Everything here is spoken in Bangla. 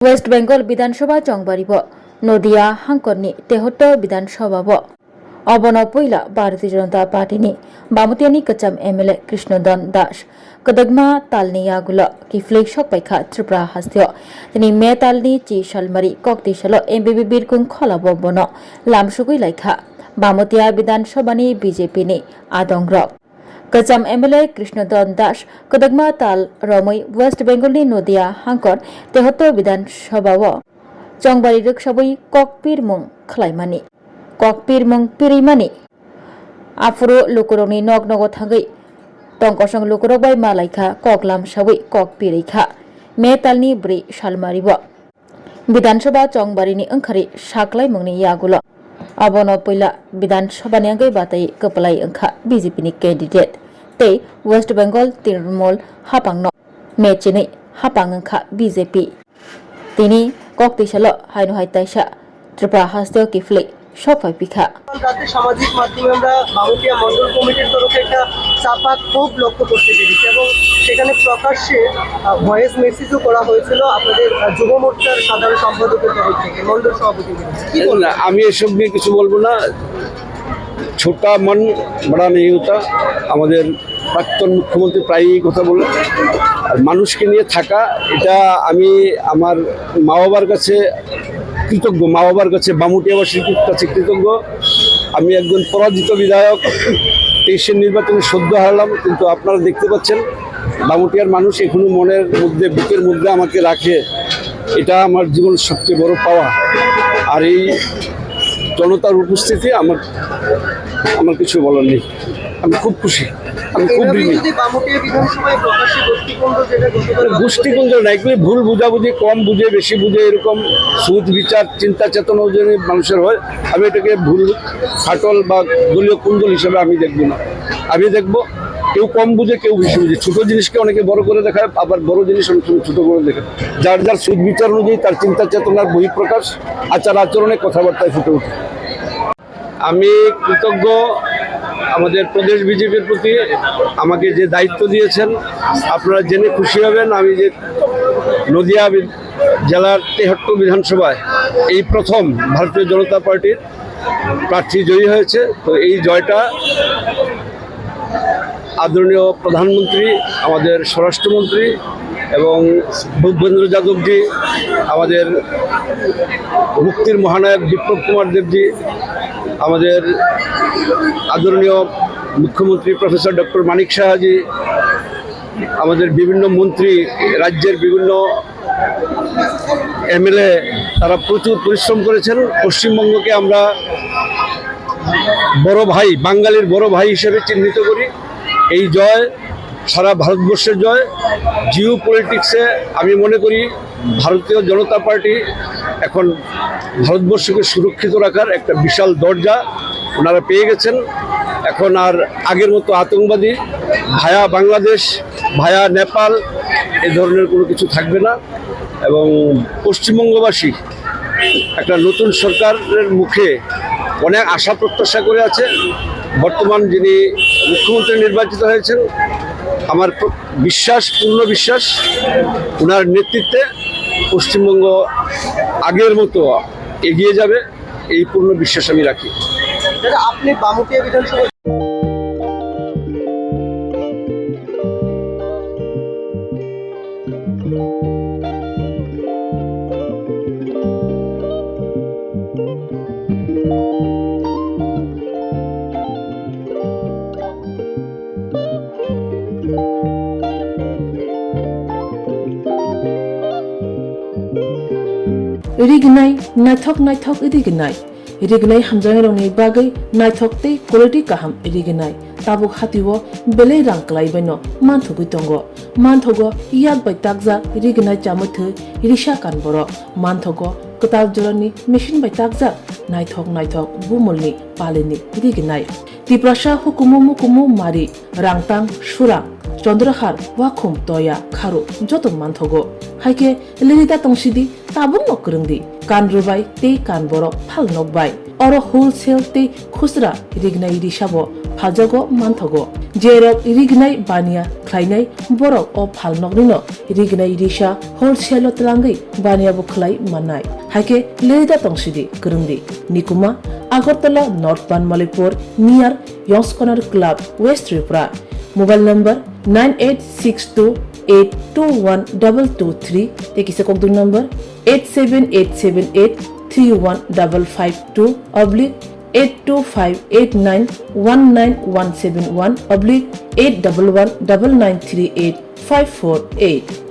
वेस्ट बेंगल विधानसभा चंगबारिब नदिया हांकरनि 73 विधानसभा अबन पहिला भारतीय जनता पार्टी बामुतियानि कचाम एमएलए कृष्णधन दास कदगमा तालनि यागुल किफ्ले सकपाइखा त्रिपुरा हास्तियो तिनि मे तालनि ची सालमारी कक्तिसाल एमबीबी बिरकुं खलाबो बन लामसुगुइ लाइखा बामुतिया विधानसभानि बीजेपीनि आदंग्रक कचाम एमएलए कृष्णधन दास कदगमा ताल रमै वेस्ट बेंगलनि नदिया हांकर 73 विधानसभा चंगबारि रोखसाबै ककपिर मुं खलायमानि ककपिर मुं पिरैमानि आफुरु लुकुरंनि नग नग थांगै टंकसं लुकुरक बाय मालायखा ककलाम साबै ककपिरैखा मे तालनि 4 सालमारिब विधानसभा चंगबारिनि ओंखारि साख्लाय मुंनि यागुल अबन पहिला विधानसभानि आंगै बाताय कपलाय ओंखा बीजेपीनि कैंडिडेट तै वेस्ट बेंगल तृणमूल हापांग मेचिनै हापांग ओंखा बीजेपी तिनि कक्तिसाल हायनो हायताइसा त्रिपुरा हास्तियो किफ्ले सफाय पिखा রাতে সামাজিক মাধ্যমে আমরা বাউটিয়া মন্ডল কমিটির তরফে একটা চাপা ক্ষোভ লক্ষ্য করতে পেরেছি এবং সেখানে প্রকাশ্যে ভয়েস মেসেজও করা হয়েছিল আপনাদের যুব মোর্চার সাধারণ সম্পাদকের তরফ থেকে মন্ডল সভাপতি কি বলবেন? আমি এসব নিয়ে কিছু বলবো না। ছোটা মন বড়া নেই হতা। আমাদের প্রাক্তন মুখ্যমন্ত্রী প্রায়ই কথা বলে আর মানুষকে নিয়ে থাকা এটা আমি আমার মা বাবার কাছে কৃতজ্ঞ, মা বাবার কাছে বামুটিয়াবাসীর কাছে কৃতজ্ঞ। আমি একজন পরাজিত বিধায়ক, 23-এর নির্বাচনে সদ্য হারালাম, কিন্তু আপনারা দেখতে পাচ্ছেন বামুটিয়ার মানুষ এখনো মনের মধ্যে বুকের মধ্যে আমাকে রাখে। এটা আমার জীবনের সবচেয়ে বড় পাওয়া। আর এই জনতার উপস্থিতি আমার কিছু বলার নেই। আমি খুব খুশি, আমি খুব গোষ্ঠীকুঞ্জ না, এগুলি ভুল বুঝাবুঝি, কম বুঝে বেশি বুঝে এরকম সুদ বিচার চিন্তা চেতনা যদি মানুষের হয়, আমি এটাকে ভুল ফাটল বা দলীয় কুন্দল হিসেবে আমি দেখব না। আমি দেখব কেউ কম বুঝে কেউ বেশি বুঝে, ছোটো জিনিসকে অনেকে বড় করে দেখায়, আবার বড় জিনিস অনেক সময় ছোটো করে দেখায়। যার যার সুদ বিচার অনুযায়ী তার চিন্তা চেতনার বহিঃপ্রকাশ আচার আচরণে কথাবার্তায় ফুটে ওঠে। আমি কৃতজ্ঞ আমাদের প্রদেশ বিজেপির প্রতি, আমাকে যে দায়িত্ব দিয়েছেন। আপনারা জেনে খুশি হবেন আমি যে নদিয়া জেলার 73 বিধানসভায় এই প্রথম ভারতীয় জনতা পার্টির প্রার্থী জয়ী হয়েছে। তো এই জয়টা আদরণীয় প্রধানমন্ত্রী, আমাদের স্বরাষ্ট্রমন্ত্রী এবং ভূপেন্দ্র যাদবজি, আমাদের মুক্তির মহানায়ক বিপ্লব কুমার দেবজি, আমাদের আদরণীয় মুখ্যমন্ত্রী প্রফেসর ডক্টর মানিক সাহাজি, আমাদের বিভিন্ন মন্ত্রী, রাজ্যের বিভিন্ন এমএলএ, তারা প্রচুর পরিশ্রম করেছেন। পশ্চিমবঙ্গকে আমরা বড় ভাই, বাঙালির বড় ভাই হিসেবে চিহ্নিত করি। এই জয় সারা ভারতবর্ষের জয়। জিও পলিটিক্সে আমি মনে করি ভারতীয় জনতা পার্টি এখন ভারতবর্ষকে সুরক্ষিত রাখার একটা বিশাল দরজা ওনারা পেয়ে গেছেন। এখন আর আগের মতো আতঙ্কবাদী ভায়া বাংলাদেশ, ভায়া নেপাল এ ধরনের কোনো কিছু থাকবে না। এবং পশ্চিমবঙ্গবাসী একটা নতুন সরকারের মুখে অনেক আশা প্রত্যাশা করে আছে। বর্তমান যিনি মুখ্যমন্ত্রী নির্বাচিত হয়েছেন, আমার বিশ্বাস, পূর্ণ বিশ্বাস, ওনার নেতৃত্বে পশ্চিমবঙ্গ আগের মতো এগিয়ে যাবে, এই পূর্ণ বিশ্বাস আমি রাখি। আপনি বামুটিয়া বিধানসভা रिगनाय नायथक रिगनाय रिगनाय हामजांगरंनि बागै नायथकतै क्वालिटी काहाम रिगनाय ताबुक हातिव बेले रांक्लायबायनो मानथुगै दंग मानथगो याद बाय ताकजा रिगनाय चामथो रिसा कानबर मानथगो कताल जरानि मेशिन बाय ताकजा नायथक बुमलनि पालेनि रिगनाय तिप्रासा हुकुमु मुकुमु मारि रांतां सुरां চন্দ্রহার ওয়াখুম তয়া খারো যত মানথগো হাইকে লিরিদা তংসিদি তাবুং নকরংদি কান রুবাই তে কান বরক ফাল নকবাই অর হোলসেল তে খুচরা রিগনাই রিসাবো ফালজাগো মানথগো जेरक रिगनाय बानिया ख्लायनाय बरक अ फालनगनिनो रिगनाय रिसा होलसेल तलांगै बानिया बुखलाय मानाय हाके लेदा तंसिदि करंदि निकुमा Agartala north Banamalipur near Young's corner club west Tripura mobile number 9862821223 तेकिसे कोकदुं नंबर 8787132/82589191171/811993854 8